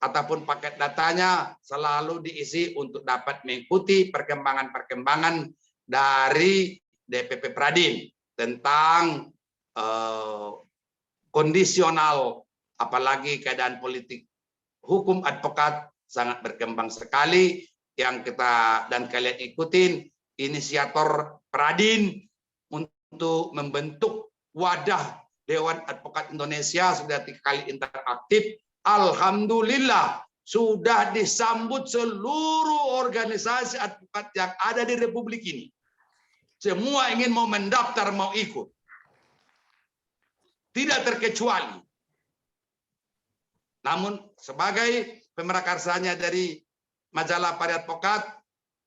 ataupun paket datanya selalu diisi untuk dapat mengikuti perkembangan-perkembangan dari DPP Peradin tentang kondisional, apalagi keadaan politik hukum advokat sangat berkembang sekali, yang kita dan kalian ikutin. Inisiator Peradin untuk membentuk wadah Dewan Advokat Indonesia sudah 3 kali interaktif. Alhamdulillah sudah disambut seluruh organisasi advokat yang ada di Republik ini. Semua ingin mau mendaftar, mau ikut. Tidak terkecuali. Namun sebagai pemerakarsanya dari majalah Pari Advokat,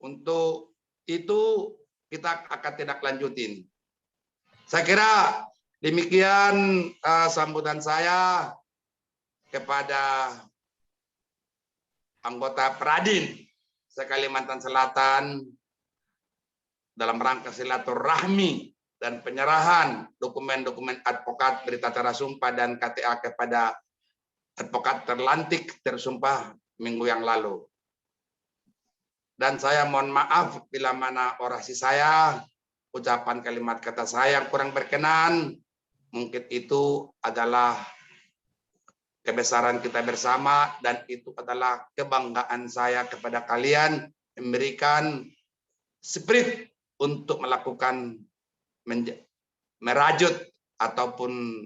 untuk itu kita akan tindak lanjutin. Saya kira demikian sambutan saya kepada anggota Peradin se-Kalimantan Selatan dalam rangka silaturahmi dan penyerahan dokumen-dokumen advokat berita acara sumpah dan KTA kepada advokat terlantik tersumpah minggu yang lalu. Dan saya mohon maaf bila mana orasi saya, ucapan kalimat kata saya yang kurang berkenan, mungkin itu adalah kebesaran kita bersama, dan itu adalah kebanggaan saya kepada kalian, memberikan spirit untuk melakukan merajut ataupun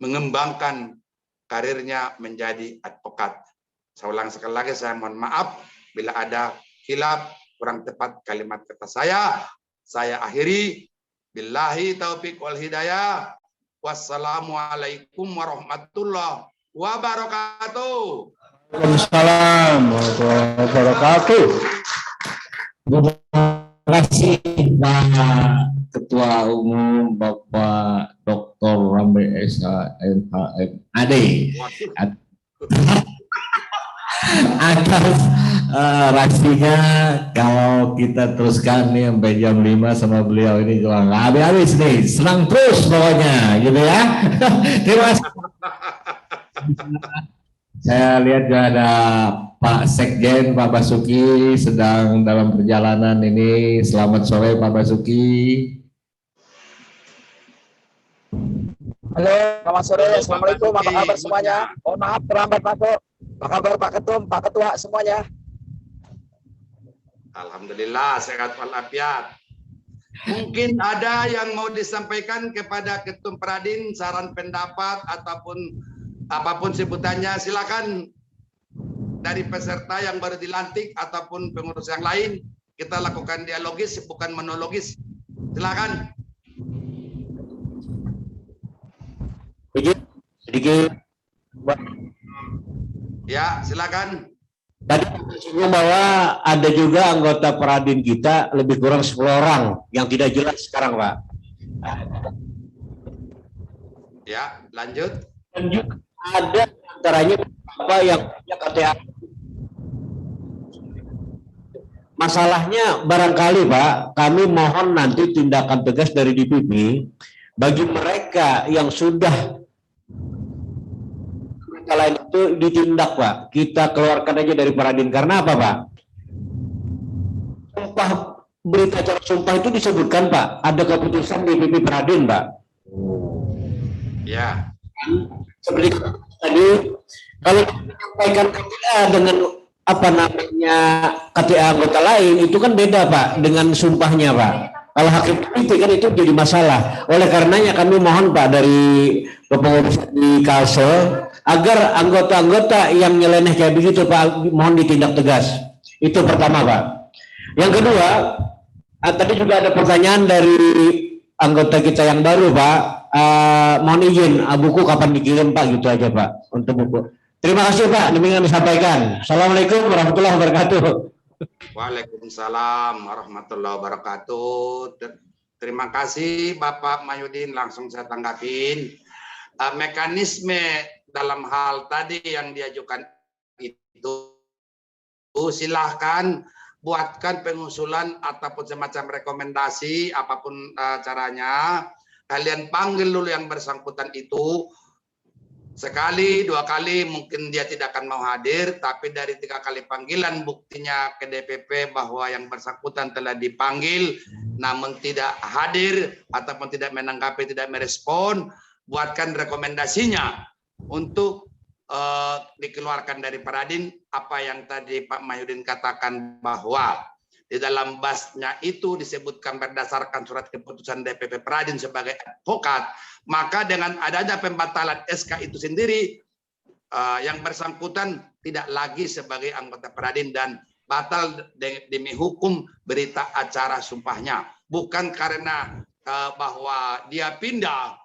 mengembangkan karirnya menjadi advokat. Saya ulang sekali lagi, saya mohon maaf bila ada khilaf, kurang tepat kalimat kata saya akhiri. Billahi taufiq wal hidayah. Wassalamualaikum warahmatullahi wabarakatuh. Waalaikumsalam warahmatullahi wabarakatuh. Terima kasih Pak Ketua Umum Bapak Dr. Ramli SH MHM AD atas rahasia. Kalau kita teruskan nih sampai jam 5 sama beliau ini juga nggak habis-habis nih, senang terus pokoknya gitu ya. Terima kasih. Saya lihat juga ada Pak Sekjen, Pak Basuki sedang dalam perjalanan ini. Selamat sore Pak Basuki. Halo, selamat sore. Assalamualaikum. Apa kabar semuanya? Mohon maaf terlambat masuk. Apa kabar Pak Ketum, Pak Ketua semuanya? Alhamdulillah sehat walafiat. Mungkin ada yang mau disampaikan kepada Ketum Pradin, saran pendapat ataupun apapun sebutannya, silakan dari peserta yang baru dilantik ataupun pengurus yang lain. Kita lakukan dialogis bukan monologis. Silakan. Sedikit. Ya, silakan. Tadi maksudnya bahwa ada juga anggota Pradin kita lebih kurang 10 orang yang tidak jelas sekarang, Pak. Ya, lanjut. Dan juga ada antaranya apa yang punya KTA. Masalahnya barangkali Pak, kami mohon nanti tindakan tegas dari DPP bagi mereka yang sudah lain itu ditindak Pak. Kita keluarkan aja dari Pradin. Karena apa Pak? Sumpah, berita acara sumpah itu disebutkan Pak, ada keputusan DPP Pradin Pak. Ya. Seperti tadi, kalau menyampaikan KTA dengan apa namanya KTA anggota lain itu kan beda Pak dengan sumpahnya Pak. Kalau hakim politik kan itu jadi masalah. Oleh karenanya kami mohon Pak dari pengurus di Kalsel agar anggota-anggota yang nyeleneh kayak begitu Pak mohon ditindak tegas. Itu pertama Pak. Yang kedua, tadi juga ada pertanyaan dari anggota kita yang baru Pak. Mohon izin buku kapan dikirim Pak, gitu aja Pak untuk buku. Terima kasih Pak, demikian disampaikan. Assalamualaikum warahmatullahi wabarakatuh. Waalaikumsalam warahmatullahi wabarakatuh. Terima kasih Bapak Mayudin, langsung saya tanggapin. Mekanisme dalam hal tadi yang diajukan itu silahkan buatkan pengusulan ataupun semacam rekomendasi apapun caranya. Kalian panggil dulu yang bersangkutan itu. Sekali, 2 kali mungkin dia tidak akan mau hadir, tapi dari 3 kali panggilan buktinya ke DPP bahwa yang bersangkutan telah dipanggil namun tidak hadir ataupun tidak menanggapi, tidak merespon, buatkan rekomendasinya untuk dikeluarkan dari Pradin. Apa yang tadi Pak Mayudin katakan bahwa di dalam basnya itu disebutkan berdasarkan surat keputusan DPP Pradin sebagai advokat, maka dengan adanya pembatalan SK itu sendiri, yang bersangkutan tidak lagi sebagai anggota Pradin dan batal demi hukum berita acara sumpahnya. Bukan karena bahwa dia pindah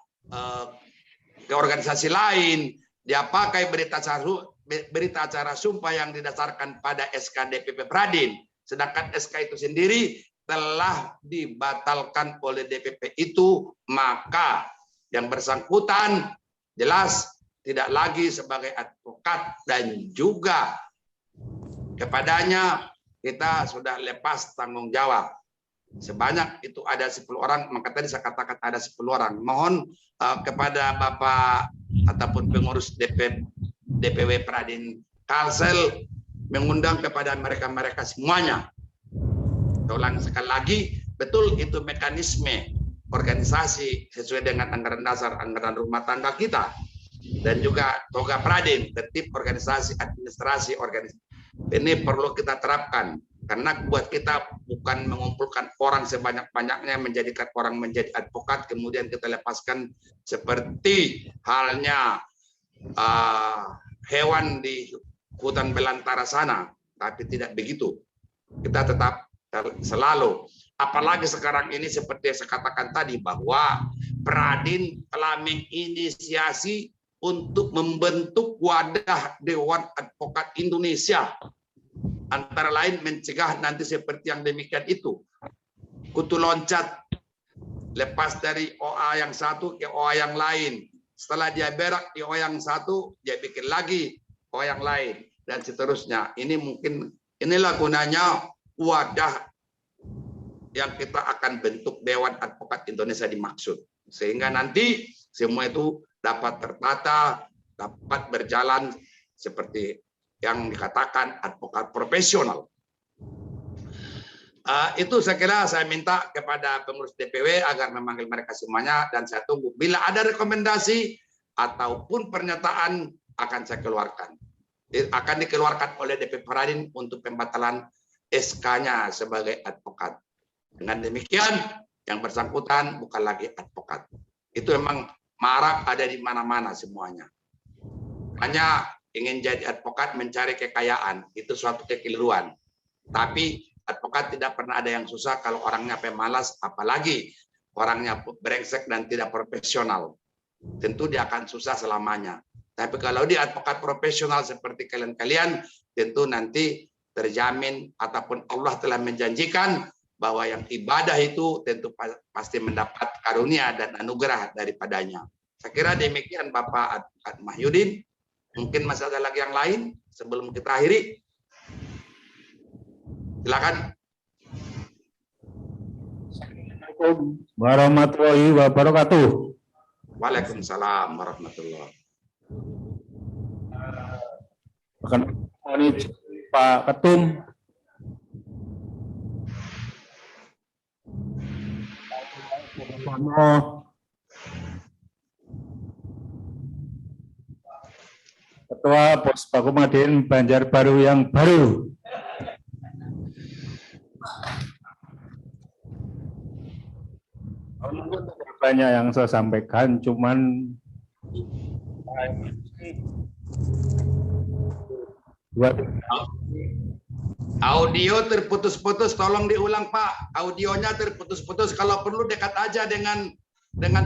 ke organisasi lain, dia pakai berita acara sumpah yang didasarkan pada SK DPP Pradin. Sedangkan SK itu sendiri telah dibatalkan oleh DPP itu, maka yang bersangkutan jelas tidak lagi sebagai advokat dan juga kepadanya kita sudah lepas tanggung jawab. Sebanyak itu ada 10 orang, maka tadi saya katakan ada 10 orang. Mohon kepada Bapak ataupun pengurus DPW Pradin Kalsel mengundang kepada mereka-mereka semuanya. Saya ulang sekali lagi, betul itu mekanisme organisasi sesuai dengan anggaran dasar, anggaran rumah tangga kita. dan juga toga pradin, tertib organisasi administrasi organisasi. Ini perlu kita terapkan karena buat kita bukan mengumpulkan orang sebanyak-banyaknya menjadikan orang menjadi advokat kemudian kita lepaskan seperti halnya hewan di hutan belantara sana, tapi tidak begitu. Kita tetap selalu, apalagi sekarang ini seperti yang saya katakan tadi bahwa Pradin telah menginisiasi untuk membentuk wadah Dewan Advokat Indonesia, antara lain mencegah nanti seperti yang demikian itu, kutu loncat, lepas dari OA yang satu ke OA yang lain, setelah dia berak di OA yang satu, dia bikin lagi OA yang lain, dan seterusnya. Ini mungkin, inilah gunanya wadah yang kita akan bentuk Dewan Advokat Indonesia dimaksud, sehingga nanti semua itu dapat tertata, dapat berjalan seperti yang dikatakan advokat profesional. Itu saya kira saya minta kepada pengurus DPW agar memanggil mereka semuanya dan saya tunggu. Bila ada rekomendasi ataupun pernyataan akan saya keluarkan. Akan dikeluarkan oleh DP Pradin untuk pembatalan SK-nya sebagai advokat. Dengan demikian, yang bersangkutan bukan lagi advokat. Itu memang marak ada di mana-mana semuanya. Hanya ingin jadi advokat mencari kekayaan, itu suatu kekeliruan. Tapi advokat tidak pernah ada yang susah kalau orangnya pemalas, apalagi orangnya brengsek dan tidak profesional. Tentu dia akan susah selamanya. Tapi kalau dia advokat profesional seperti kalian-kalian, tentu nanti terjamin ataupun Allah telah menjanjikan bahwa yang ibadah itu tentu pasti mendapat karunia dan anugerah daripadanya. Saya kira demikian Bapak Advokat Mahyudin. Mungkin masih ada lagi yang lain sebelum kita akhiri. Silakan. Assalamualaikum warahmatullahi wabarakatuh. Waalaikumsalam warahmatullahi. Pak Ketum. Ketua Pos Bakumadin Banjarbaru yang baru. Banyak yang saya sampaikan, cuman audio terputus-putus, tolong diulang Pak. Audionya terputus-putus. Kalau perlu dekat aja dengan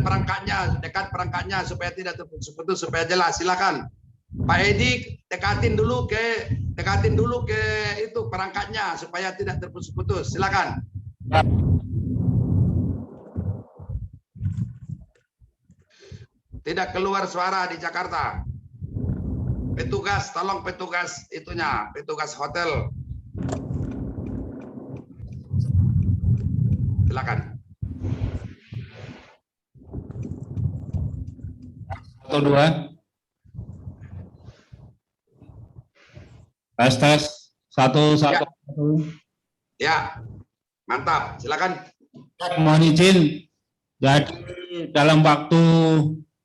perangkatnya, dekat perangkatnya supaya tidak terputus-putus, supaya jelas. Silakan. Pak Edi, dekatin dulu ke itu perangkatnya supaya tidak terputus-putus. Silakan. Tidak keluar suara di Jakarta. Petugas, tolong petugas itunya, petugas hotel. Silakan. 1, 2. Tes 1 1. Ya, mantap. Silakan. Mohon izin. Jadi dalam waktu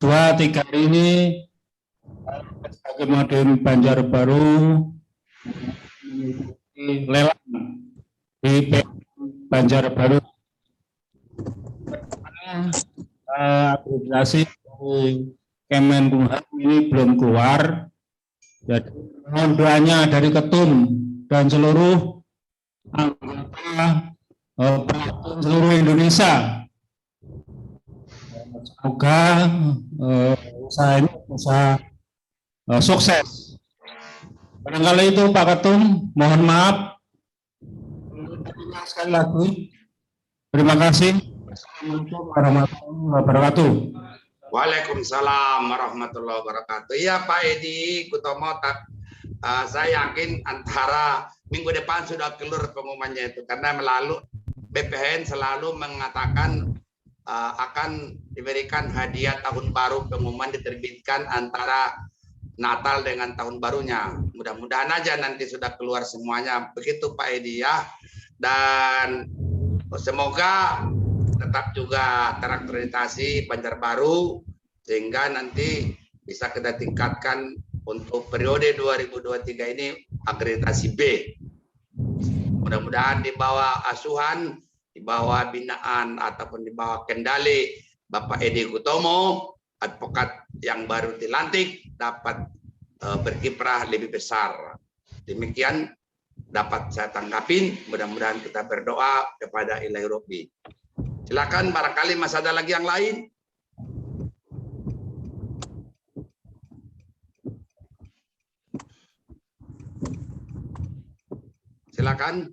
2-3 hari ini Bakumadin Banjarbaru lelang di Banjarbaru. Akreditasi Kemenkumham ini belum keluar. Jadi mohon doanya dari Ketum dan seluruh anggota seluruh Indonesia. Semoga usaha ini bisa sukses. Barangkali itu Pak Ketum, mohon maaf. Sekali lagi, terima kasih. Assalamualaikum warahmatullahi wabarakatuh. Waalaikumsalam warahmatullahi wabarakatuh. Iya Pak Edi Kutomo, saya yakin antara minggu depan sudah keluar pengumumannya itu karena melalui BPN selalu mengatakan akan diberikan hadiah tahun baru, pengumuman diterbitkan antara Natal dengan tahun barunya. Mudah-mudahan aja nanti sudah keluar semuanya. Begitu Pak Edi ya. Dan semoga tetap juga terakreditasi Banjarbaru sehingga nanti bisa kita tingkatkan untuk periode 2023 ini akreditasi B. Mudah-mudahan di bawah asuhan, di bawah binaan ataupun di bawah kendali Bapak Edi Kutomo, advokat yang baru dilantik dapat berkiprah lebih besar. Demikian dapat saya tanggapin. Mudah-mudahan kita berdoa kepada Ilahi Rabbi. Silakan, barangkali masih ada lagi yang lain. Silakan.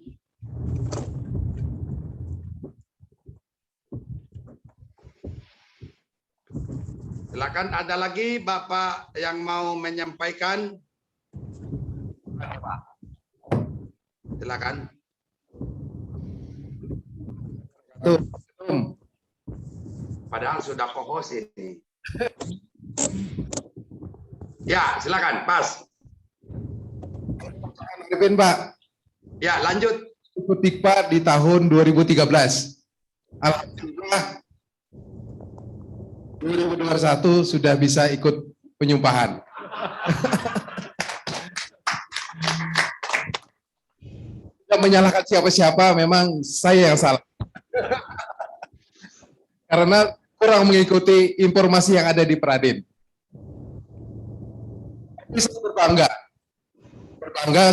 Silakan, ada lagi Bapak yang mau menyampaikan? Silakan. Padahal sudah co-host ini. Ya, silakan, Pas. Pak. Ya, lanjut. Ikut Dikpa di tahun 2013. Alhamdulillah 2021 sudah bisa ikut penyumpahan. Tidak menyalahkan siapa-siapa, memang saya yang salah. Karena kurang mengikuti informasi yang ada di Peradin. Tapi saya berbangga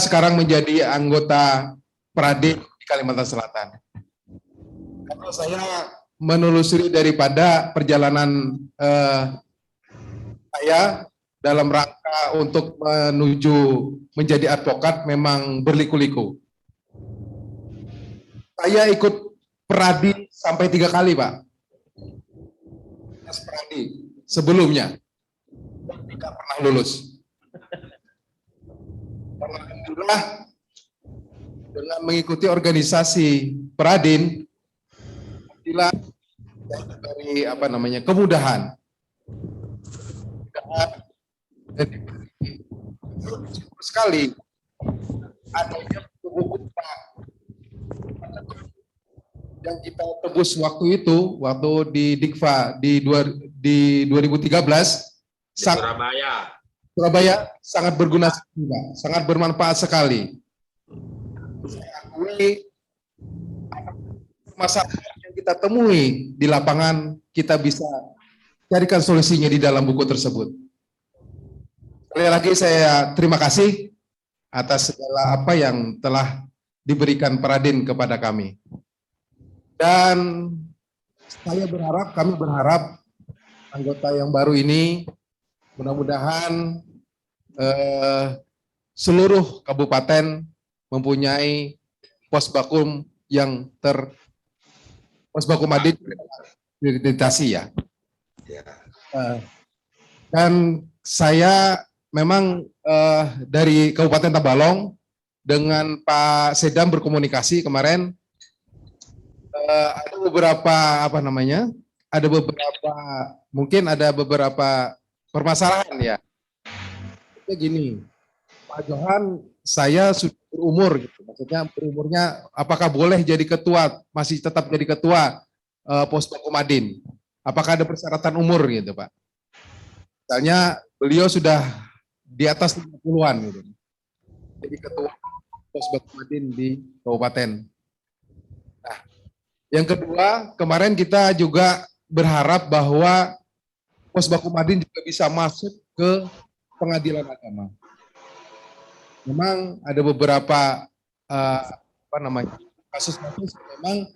sekarang menjadi anggota Peradin di Kalimantan Selatan. Kalau saya menelusuri daripada perjalanan saya dalam rangka untuk menuju menjadi advokat memang berliku-liku. Saya ikut Peradin sampai 3 kali, Pak. Peradin sebelumnya tidak pernah lulus. Alhamdulillah dengan mengikuti organisasi Peradin, dari kemudahan dan sekali adanya buku yang kita tebus waktu itu, waktu di Dikfa di 2013 Surabaya sangat berguna sekali, Pak. Sangat bermanfaat sekali. Saya akui masalah yang kita temui di lapangan, kita bisa carikan solusinya di dalam buku tersebut. Sekali lagi saya terima kasih atas segala apa yang telah diberikan Peradin kepada kami. Dan kami berharap anggota yang baru ini mudah-mudahan seluruh kabupaten mempunyai posbakum yang posbakum Adin akreditasi ya. Dan saya memang dari Kabupaten Tabalong dengan Pak Sedam berkomunikasi kemarin, ada beberapa permasalahan ya. Gini, Pak Johan, saya sudah berumur gitu. Maksudnya berumurnya apakah boleh jadi ketua, masih tetap jadi ketua Posbakum Adin? Apakah ada persyaratan umur gitu, Pak? Misalnya beliau sudah di atas 50-an gitu. Jadi ketua Posbakum Adin di kabupaten. Nah, yang kedua, kemarin kita juga berharap bahwa Posbakum Adin juga bisa masuk ke pengadilan agama. Memang ada beberapa kasus-kasus memang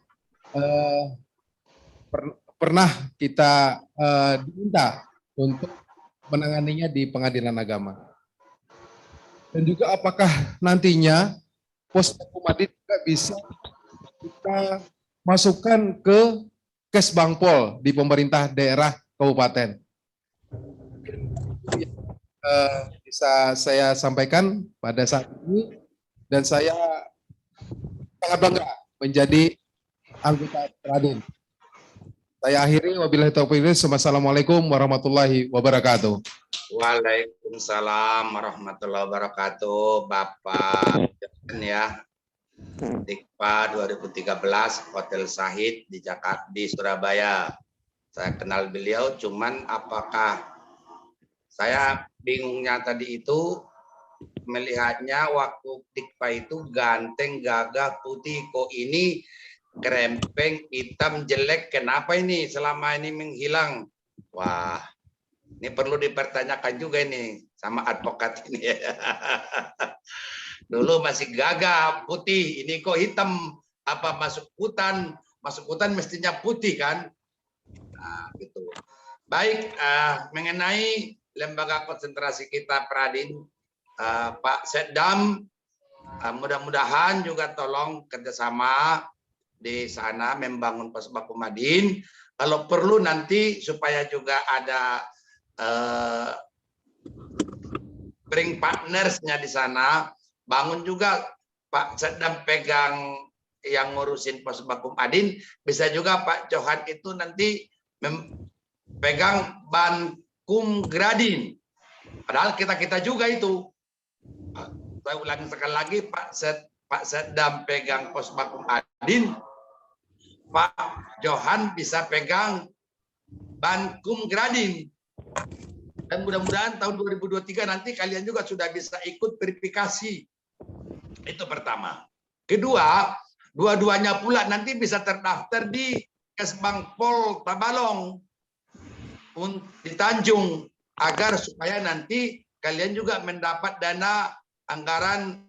pernah kita diminta untuk menanganinya di pengadilan agama. Dan juga apakah nantinya Posbakum Adin juga bisa kita masukkan ke Kesbangpol di pemerintah daerah kabupaten. Bisa saya sampaikan pada saat ini, dan saya sangat bangga menjadi anggota Peradin. Saya akhiri, wabillahi taufiq. Wassalamualaikum warahmatullahi wabarakatuh. Waalaikumsalam warahmatullahi wabarakatuh, Bapak ya. Dikpa 2013 Hotel Sahid di Jakarta, di Surabaya. Saya kenal beliau, cuman apakah Saya bingungnya tadi itu melihatnya waktu Dikpa itu ganteng, gagah, putih. Kok ini krempeng, hitam, jelek. Kenapa ini selama ini menghilang? Wah, ini perlu dipertanyakan juga ini sama advokat ini. Dulu masih gagah, putih. Ini kok hitam? Apa masuk hutan? Masuk hutan mestinya putih kan? Nah, gitu. Baik, mengenai lembaga konsentrasi kita Pradin, Pak Setdam, mudah-mudahan juga tolong kerjasama di sana membangun Pusbakum Madin. Kalau perlu nanti supaya juga ada bring partnersnya di sana, bangun juga Pak Setdam pegang yang ngurusin Pusbakum Madin, bisa juga Pak Johan itu nanti pegang Bankum Gradin. Padahal kita juga itu. Saya ulangi sekali lagi, Pak Setdam pegang Pusbakum Madin, Pak Johan bisa pegang Bankum Gradin. Dan mudah-mudahan tahun 2023 nanti kalian juga sudah bisa ikut verifikasi. Itu pertama. Kedua, dua-duanya pula nanti bisa terdaftar di Kesbang Pol Tabalong di Tanjung, agar supaya nanti kalian juga mendapat dana anggaran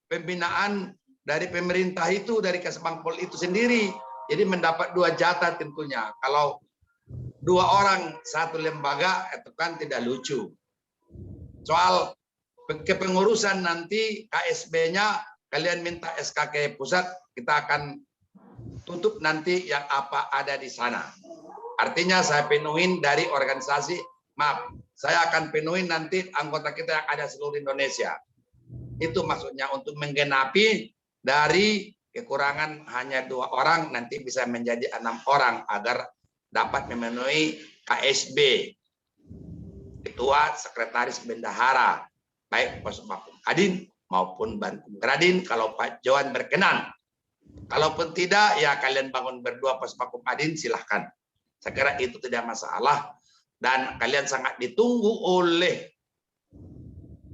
pembinaan dari pemerintah itu, dari Kesbang Pol itu sendiri. Jadi mendapat 2 jatah tentunya. Kalau 2 orang 1 lembaga itu kan tidak lucu. Soal kepengurusan nanti KSB-nya kalian minta SK ke pusat, kita akan tutup nanti yang apa ada di sana. Artinya saya penuhin dari organisasi, maaf, saya akan penuhin nanti anggota kita yang ada seluruh Indonesia. Itu maksudnya untuk menggenapi dari kekurangan hanya 2 orang, nanti bisa menjadi 6 orang agar dapat memenuhi KSB, ketua, sekretaris, bendahara, baik Pusbakum Madin maupun Bankum Gradin kalau Pak Johan berkenan. Kalaupun tidak, ya kalian bangun berdua Pusbakum Madin, silahkan. Saya kira itu tidak masalah dan kalian sangat ditunggu oleh